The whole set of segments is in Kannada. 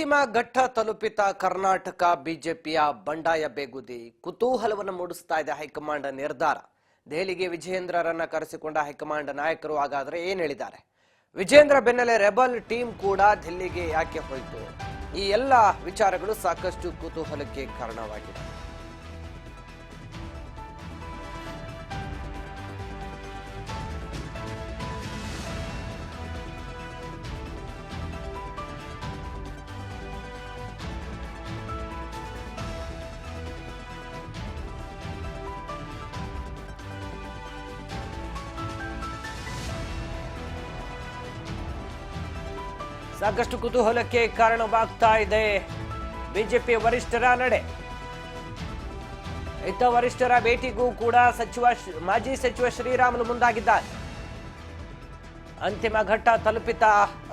ಅಂತಿಮ ಘಟ್ಟ ತಲುಪಿತ ಕರ್ನಾಟಕ ಬಿಜೆಪಿಯ ಬಂಡಾಯ ಬೇಗುದಿ ಕುತೂಹಲವನ್ನು ಮೂಡಿಸ್ತಾ ಇದೆ ಹೈಕಮಾಂಡ್ ನಿರ್ಧಾರ. ದೆಹಲಿಗೆ ವಿಜೇಂದ್ರರನ್ನ ಕರೆಸಿಕೊಂಡ ಹೈಕಮಾಂಡ್ ನಾಯಕರು ಹಾಗಾದ್ರೆ ಏನ್ ಹೇಳಿದ್ದಾರೆ? ವಿಜೇಂದ್ರ ಬೆನ್ನಲ್ಲೇ ರೆಬಲ್ ಟೀಮ್ ಕೂಡ ದಿಲ್ಲಿಗೆ ಯಾಕೆ ಹೋಯಿತು? ಈ ಎಲ್ಲ ವಿಚಾರಗಳು ಸಾಕಷ್ಟು ಕುತೂಹಲಕ್ಕೆ ಕಾರಣವಾಗಿದೆ. ಸಾಕಷ್ಟು ಕುತೂಹಲಕ್ಕೆ ಕಾರಣವಾಗ್ತಾ ಇದೆ ಬಿಜೆಪಿ ವರಿಷ್ಠರ ನಡೆ. ಇತ್ತ ವರಿಷ್ಠರ ಭೇಟಿಗೂ ಕೂಡ ಮಾಜಿ ಸಚಿವ ಶ್ರೀರಾಮುಲು ಮುಂದಾಗಿದ್ದಾರೆ. ಅಂತಿಮ ಘಟ್ಟ ತಲುಪಿತ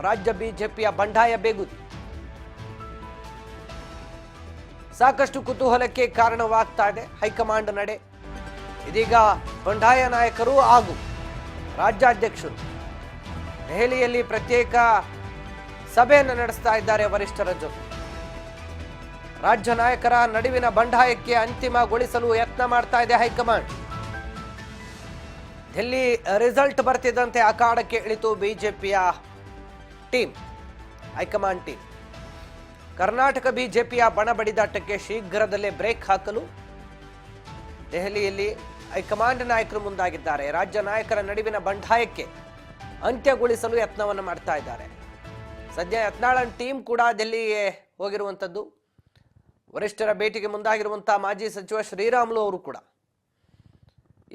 ರಾಜ್ಯ ಬಿಜೆಪಿಯ ಬಂಡಾಯ ಬೇಗುದಿ ಸಾಕಷ್ಟು ಕುತೂಹಲಕ್ಕೆ ಕಾರಣವಾಗ್ತಾ ಇದೆ ಹೈಕಮಾಂಡ್ ನಡೆ. ಇದೀಗ ಬಂಡಾಯ ನಾಯಕರು ಹಾಗೂ ರಾಜ್ಯಾಧ್ಯಕ್ಷರು ದೆಹಲಿಯಲ್ಲಿ ಪ್ರತ್ಯೇಕ ಸಭೆಯನ್ನು ನಡೆಸ್ತಾ ಇದ್ದಾರೆ ವರಿಷ್ಠರ ಜೊತೆ. ರಾಜ್ಯ ನಾಯಕರ ನಡುವಿನ ಬಂಡಾಯಕ್ಕೆ ಅಂತಿಮಗೊಳಿಸಲು ಯತ್ನ ಮಾಡ್ತಾ ಇದೆ ಹೈಕಮಾಂಡ್. ದಿಲ್ಲಿ ರಿಸಲ್ಟ್ ಬರ್ತಿದ್ದಂತೆ ಅಖಾಡಕ್ಕೆ ಇಳಿತು ಬಿಜೆಪಿಯ ಟೀಮ್, ಹೈಕಮಾಂಡ್ ಟೀಮ್. ಕರ್ನಾಟಕ ಬಿಜೆಪಿಯ ಬಣಬಡಿದಾಟಕ್ಕೆ ಶೀಘ್ರದಲ್ಲೇ ಬ್ರೇಕ್ ಹಾಕಲು ದೆಹಲಿಯಲ್ಲಿ ಹೈಕಮಾಂಡ್ ನಾಯಕರು ಮುಂದಾಗಿದ್ದಾರೆ. ರಾಜ್ಯ ನಾಯಕರ ನಡುವಿನ ಬಂಡಾಯಕ್ಕೆ ಅಂತ್ಯಗೊಳಿಸಲು ಯತ್ನವನ್ನು ಮಾಡ್ತಾ ಇದ್ದಾರೆ. ಸದ್ಯ ಯತ್ನಾಳನ್ ಟೀಮ್ ಕೂಡ ದಿಲ್ಲಿಗೆ ಹೋಗಿರುವಂಥದ್ದು. ವರಿಷ್ಠರ ಭೇಟಿಗೆ ಮುಂದಾಗಿರುವಂತಹ ಮಾಜಿ ಸಚಿವ ಶ್ರೀರಾಮುಲು ಅವರು ಕೂಡ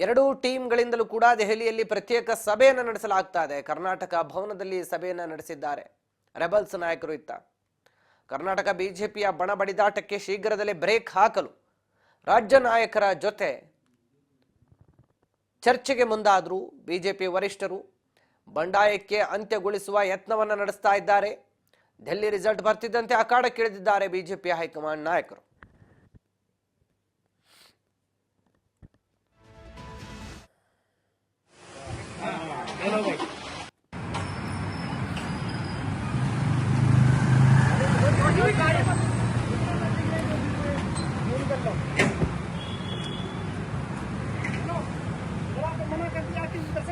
ಎರಡೂ ಟೀಮ್ಗಳಿಂದಲೂ ಕೂಡ ದೆಹಲಿಯಲ್ಲಿ ಪ್ರತ್ಯೇಕ ಸಭೆಯನ್ನು ನಡೆಸಲಾಗ್ತಾ ಇದೆ. ಕರ್ನಾಟಕ ಭವನದಲ್ಲಿ ಸಭೆಯನ್ನು ನಡೆಸಿದ್ದಾರೆ ರೆಬಲ್ಸ್ ನಾಯಕರು. ಇತ್ತ ಕರ್ನಾಟಕ ಬಿಜೆಪಿಯ ಬಣ ಬಡಿದಾಟಕ್ಕೆ ಶೀಘ್ರದಲ್ಲೇ ಬ್ರೇಕ್ ಹಾಕಲು ರಾಜ್ಯ ನಾಯಕರ ಜೊತೆ ಚರ್ಚೆಗೆ ಮುಂದಾದ್ರು ಬಿಜೆಪಿ ವರಿಷ್ಠರು. ಬಂಡಾಯಕ್ಕೆ ಅಂತ್ಯಗೊಳಿಸುವ ಯತ್ನವನ್ನು ನಡೆಸ್ತಾ ಇದ್ದಾರೆ. ಡೆಲ್ಲಿ ರಿಸಲ್ಟ್ ಬರ್ತಿದ್ದಂತೆ ಅಖಾಡಕ್ಕೆ ಇಳಿದಿದ್ದಾರೆ ಬಿಜೆಪಿಯ ಹೈಕಮಾಂಡ್ ನಾಯಕರು.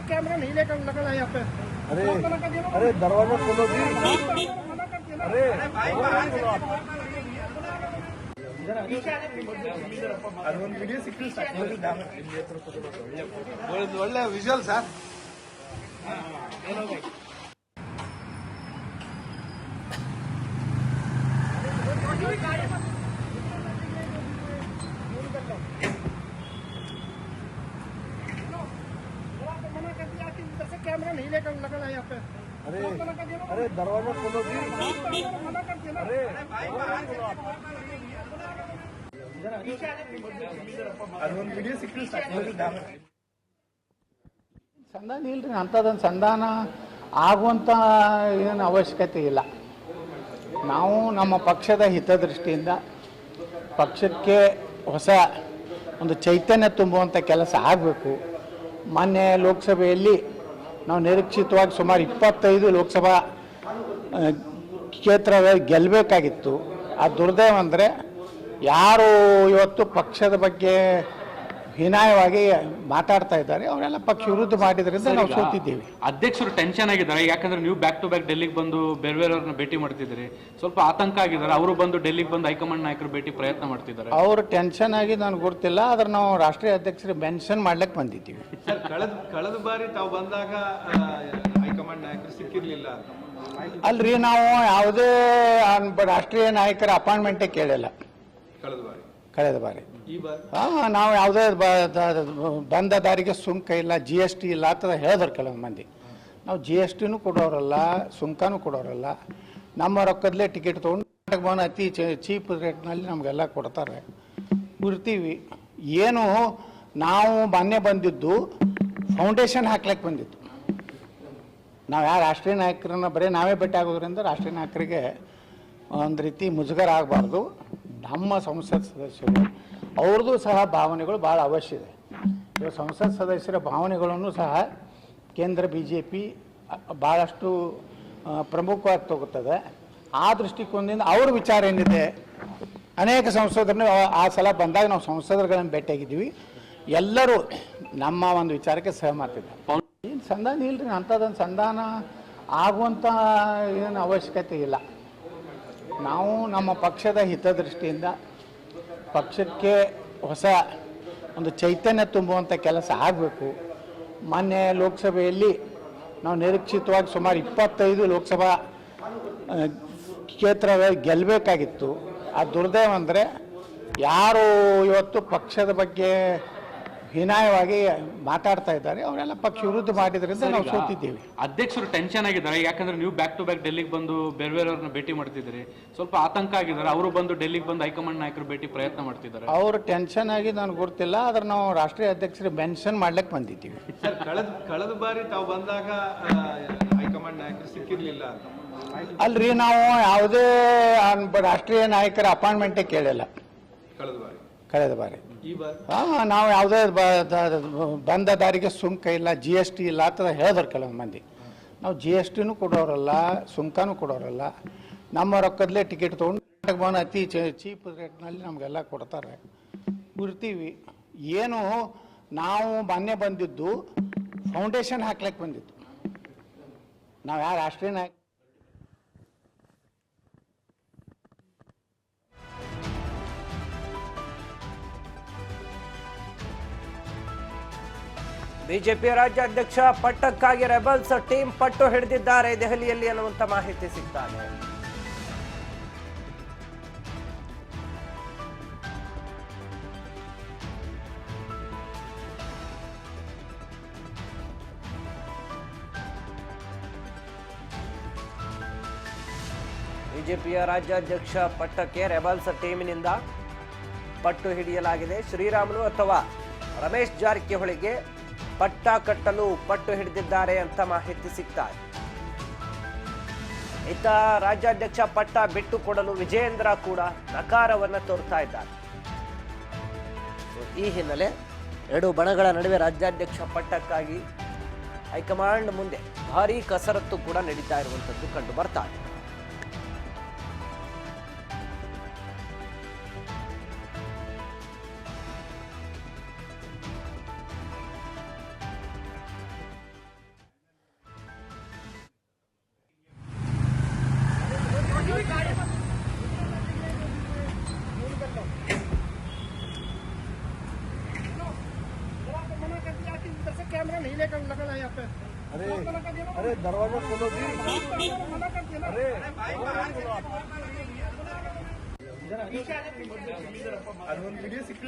कैमरा नहीं लेकर लगा है यहाँ पे। अरे दरवाजा खोलो जी। अरे वीडियो ಒಳ್ಳೆ ವಿಜುವಲ್ ಸರ್. कैमरा नहीं लेकर लगा है यहाँ पे। अरे दरवाजा खोलो जी। अरे वीडियो ಸಂಧಾನ ಇಲ್ರಿ, ಅಂಥದ್ದೊಂದು ಸಂಧಾನ ಆಗುವಂಥ ಏನು ಅವಶ್ಯಕತೆ ಇಲ್ಲ. ನಾವು ನಮ್ಮ ಪಕ್ಷದ ಹಿತದೃಷ್ಟಿಯಿಂದ ಪಕ್ಷಕ್ಕೆ ಹೊಸ ಒಂದು ಚೈತನ್ಯ ತುಂಬುವಂಥ ಕೆಲಸ ಆಗಬೇಕು. ಮಾನ್ಯ ಲೋಕಸಭೆಯಲ್ಲಿ ನಾವು ನಿರೀಕ್ಷಿತವಾಗಿ ಸುಮಾರು 25 ಲೋಕಸಭಾ ಕ್ಷೇತ್ರದಲ್ಲಿ ಗೆಲ್ಲಬೇಕಾಗಿತ್ತು. ಆ ದುರ್ದೈವ ಅಂದರೆ ಯಾರು ಇವತ್ತು ಪಕ್ಷದ ಬಗ್ಗೆ ಹೀನಾಯವಾಗಿ ಮಾತಾಡ್ತಾ ಇದ್ದಾರೆ ಅವರೆಲ್ಲ ಪಕ್ಷ ವಿರುದ್ಧ ಮಾಡಿದ್ರಿಂದ ನಾವು ಸೋತಿದ್ದೀವಿ. ಅಧ್ಯಕ್ಷರು ಟೆನ್ಷನ್ ಆಗಿದ್ದಾರೆ, ಯಾಕಂದ್ರೆ ನೀವು ಬ್ಯಾಕ್ ಟು ಬ್ಯಾಕ್ ಡೆಲ್ಲಿಗೆ ಬಂದು ಬೇರೆ ಬೇರೆಯವ್ರನ್ನ ಭೇಟಿ ಮಾಡ್ತಿದ್ದೀರಿ, ಸ್ವಲ್ಪ ಆತಂಕ ಆಗಿದ್ದಾರೆ. ಅವರು ಬಂದು ಡೆಲ್ಲಿಗೆ ಬಂದು ಹೈಕಮಾಂಡ್ ನಾಯಕರು ಭೇಟಿ ಪ್ರಯತ್ನ ಮಾಡ್ತಿದ್ದಾರೆ. ಅವರು ಟೆನ್ಷನ್ ಆಗಿ ನನಗೆ ಗೊತ್ತಿಲ್ಲ, ಆದ್ರೆ ನಾವು ರಾಷ್ಟ್ರೀಯ ಅಧ್ಯಕ್ಷರು ಮೆನ್ಷನ್ ಮಾಡ್ಲಿಕ್ಕೆ ಬಂದಿದ್ದೀವಿ. ಕಳೆದ ಬಾರಿ ತಾವು ಬಂದಾಗ ಹೈಕಮಾಂಡ್ ನಾಯಕರು ಸಿಕ್ಕಿರ್ಲಿಲ್ಲ ಅಲ್ರಿ, ನಾವು ಯಾವುದೇ ರಾಷ್ಟ್ರೀಯ ನಾಯಕರ ಅಪಾಯಿಂಟ್ಮೆಂಟೇ ಕೇಳಿಲ್ಲ ಕಳೆದ ಬಾರಿ. ನಾವು ಯಾವುದೇ ಬಂದ ದಾರಿಗೆ ಸುಂಕ ಇಲ್ಲ, GST ಇಲ್ಲ ಅಂತ ಹೇಳಿದ್ರು ಕೆಲವು ಮಂದಿ. ನಾವು GSTನೂ ಕೊಡೋರಲ್ಲ, ಸುಂಕನೂ ಕೊಡೋರಲ್ಲ. ನಮ್ಮ ರೊಕ್ಕದಲ್ಲೇ ಟಿಕೆಟ್ ತೊಗೊಂಡು ಕರ್ನಾಟಕ ಭವನ ಅತಿ ಚೀಪ್ ರೇಟ್ನಲ್ಲಿ ನಮಗೆಲ್ಲ ಕೊಡ್ತಾರೆ, ಇರ್ತೀವಿ. ಏನು ನಾವು ಮೊನ್ನೆ ಬಂದಿದ್ದು ಫೌಂಡೇಶನ್ ಹಾಕ್ಲಿಕ್ಕೆ ಬಂದಿದ್ದು. ನಾವು ಯಾವ ರಾಷ್ಟ್ರೀಯ ನಾಯಕರನ್ನ ಬರೀ ನಾವೇ ಭೇಟಿ ಆಗೋದ್ರಿಂದ ರಾಷ್ಟ್ರೀಯ ನಾಯಕರಿಗೆ ಒಂದು ರೀತಿ ಮುಜುಗರ ಆಗಬಾರ್ದು. ನಮ್ಮ ಸಂಸತ್ ಸದಸ್ಯರು ಅವ್ರದ್ದು ಸಹ ಭಾವನೆಗಳು ಭಾಳ ಅವಶ್ಯ ಇದೆ. ಸಂಸತ್ ಸದಸ್ಯರ ಭಾವನೆಗಳನ್ನು ಸಹ ಕೇಂದ್ರ BJP ಭಾಳಷ್ಟು ಪ್ರಮುಖವಾಗಿ ತಗೋತದೆ. ಆ ದೃಷ್ಟಿಕೋನದಿಂದ ಅವ್ರ ವಿಚಾರ ಏನಿದೆ, ಅನೇಕ ಸಂಸದರನ್ನು ಆ ಸಲ ಬಂದಾಗ ನಾವು ಸಂಸದರುಗಳನ್ನು ಭೇಟಿಯಾಗಿದ್ದೀವಿ. ಎಲ್ಲರೂ ನಮ್ಮ ಒಂದು ವಿಚಾರಕ್ಕೆ ಸಹಮತಿದ್ದಾರೆ. ಏನು ಸಂಧಾನ ಇಲ್ಲರಿ, ಅಂಥದ್ದೊಂದು ಸಂಧಾನ ಆಗುವಂಥ ಏನು ಅವಶ್ಯಕತೆ ಇಲ್ಲ. ನಾವು ನಮ್ಮ ಪಕ್ಷದ ಹಿತದೃಷ್ಟಿಯಿಂದ ಪಕ್ಷಕ್ಕೆ ಹೊಸ ಒಂದು ಚೈತನ್ಯ ತುಂಬುವಂಥ ಕೆಲಸ ಆಗಬೇಕು. ಮೊನ್ನೆ ಲೋಕಸಭೆಯಲ್ಲಿ ನಾವು ನಿರೀಕ್ಷಿತವಾಗಿ ಸುಮಾರು 25 ಲೋಕಸಭಾ ಕ್ಷೇತ್ರದಲ್ಲಿ ಗೆಲ್ಲಬೇಕಾಗಿತ್ತು. ಆ ದುರ್ದೈವ ಅಂದರೆ ಯಾರು ಇವತ್ತು ಪಕ್ಷದ ಬಗ್ಗೆ ಹೀನಾಯವಾಗಿ ಮಾತಾಡ್ತಾ ಇದ್ದಾರೆ ಅವರೆಲ್ಲ ಪಕ್ಷ ವಿರುದ್ಧ ಮಾಡಿದ್ರಿಂದ ನಾವು ಸೋತಿದ್ದೀವಿ. ಅಧ್ಯಕ್ಷರು ಟೆನ್ಷನ್ ಆಗಿದ್ದಾರೆ, ಯಾಕಂದ್ರೆ ನೀವು ಬ್ಯಾಕ್ ಟು ಬ್ಯಾಕ್ ಡೆಲ್ಲಿಗೆ ಬಂದು ಬೇರೆಯವ್ರನ್ನ ಭೇಟಿ ಮಾಡ್ತಿದ್ದೀರಿ, ಸ್ವಲ್ಪ ಆತಂಕ ಆಗಿದ್ದಾರೆ. ಅವರು ಬಂದು ಡೆಲ್ಲಿಗೆ ಬಂದು ಹೈಕಮಾಂಡ್ ನಾಯಕರು ಭೇಟಿ ಪ್ರಯತ್ನ ಮಾಡ್ತಿದ್ದಾರೆ. ಅವರು ಟೆನ್ಷನ್ ಆಗಿ ನನಗೆ ಗೊತ್ತಿಲ್ಲ, ಆದ್ರೆ ನಾವು ರಾಷ್ಟ್ರೀಯ ಅಧ್ಯಕ್ಷರಿಗೆ ಮೆನ್ಷನ್ ಮಾಡ್ಲಿಕ್ಕೆ ಬಂದಿದ್ದೀವಿ. ಸರ್, ಕಳೆದ ಬಾರಿ ತಾವು ಬಂದಾಗ ಹೈಕಮಾಂಡ್ ನಾಯಕರು ಸಿಕ್ಕಿರ್ಲಿಲ್ಲ ಅಂತ. ಅಲ್ರಿ, ನಾವು ಯಾವುದೇ ರಾಷ್ಟ್ರೀಯ ನಾಯಕರ ಅಪಾಯಿಂಟ್ಮೆಂಟೇ ಕೇಳಿಲ್ಲ ಕಳೆದ ಬಾರಿ. ಈ ಬಾರಿ ನಾವು ಯಾವುದೇ ಬಂದ ದಾರಿಗೆ ಸುಂಕ ಇಲ್ಲ, GST ಇಲ್ಲ ಅಂತ ಹೇಳಿದ್ರು ಕೆಲವೊಂದು ಮಂದಿ. ನಾವು GSTನೂ ಕೊಡೋರಲ್ಲ, ಸುಂಕನೂ ಕೊಡೋರಲ್ಲ. ನಮ್ಮ ರೊಕ್ಕದಲ್ಲೇ ಟಿಕೆಟ್ ತೊಗೊಂಡು ಭವನ ಅತಿ ಚೀಪ್ ರೇಟ್ನಲ್ಲಿ ನಮಗೆಲ್ಲ ಕೊಡ್ತಾರೆ, ಇರ್ತೀವಿ. ಏನು ನಾವು ಮೊನ್ನೆ ಬಂದಿದ್ದು ಫೌಂಡೇಶನ್ ಹಾಕ್ಲಿಕ್ಕೆ ಬಂದಿದ್ದು, ನಾವು ಯಾರು ರಾಷ್ಟ್ರೀಯ ನಾಯಕ. ಬಿಜೆಪಿ ರಾಜ್ಯಾಧ್ಯಕ್ಷ ಪಟ್ಟಕ್ಕಾಗಿ ರೆಬಲ್ಸ್ ಟೀಮ್ ಪಟ್ಟು ಹಿಡಿದಿದ್ದಾರೆ ದೆಹಲಿಯಲ್ಲಿ ಅನ್ನುವಂತ ಮಾಹಿತಿ ಸಿಗ್ತಾನೆ. ಬಿಜೆಪಿಯ ರಾಜ್ಯಾಧ್ಯಕ್ಷ ಪಟ್ಟಕ್ಕೆ ರೆಬಲ್ಸ್ ಟೀಮಿನಿಂದ ಪಟ್ಟು ಹಿಡಿಯಲಾಗಿದೆ. ಶ್ರೀರಾಮುಲು ಅಥವಾ ರಮೇಶ್ ಜಾರಕಿಹೊಳಿಗೆ ಪಟ್ಟ ಕಟ್ಟಲು ಪಟ್ಟು ಹಿಡಿದಿದ್ದಾರೆ ಅಂತ ಮಾಹಿತಿ ಸಿಗ್ತಾ ಇದೆ. ಇತ್ತ ರಾಜ್ಯಾಧ್ಯಕ್ಷ ಪಟ್ಟ ಬಿಟ್ಟು ಕೊಡಲು ವಿಜಯೇಂದ್ರ ಕೂಡ ನಕಾರವನ್ನ ತೋರ್ತಾ ಇದ್ದಾರೆ. ಈ ಹಿನ್ನೆಲೆ ಎರಡು ಬಣಗಳ ನಡುವೆ ರಾಜ್ಯಾಧ್ಯಕ್ಷ ಪಟ್ಟಕ್ಕಾಗಿ ಹೈಕಮಾಂಡ್ ಮುಂದೆ ಭಾರೀ ಕಸರತ್ತು ಕೂಡ ನಡೀತಾ ಇರುವಂತದ್ದು ಕಂಡು ಬರ್ತಾ ಇದೆ. कैमरा नहीं लेकर लगना है यहाँ पे। अरे दरवाजा खोलो जी। अरे ಅದೊಂದು ವಿಡಿಯೋ ಸಿಕ್ಕಿ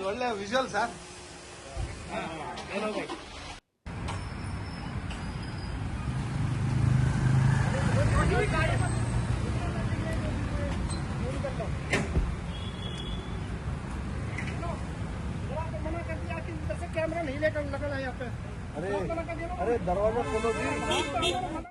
ಒಳ್ಳೆ ವಿಜುವಲ್ ಸರ್. कैमरा नहीं लेकर लगना है यहाँ पे। अरे दरवाजा खोलो जी।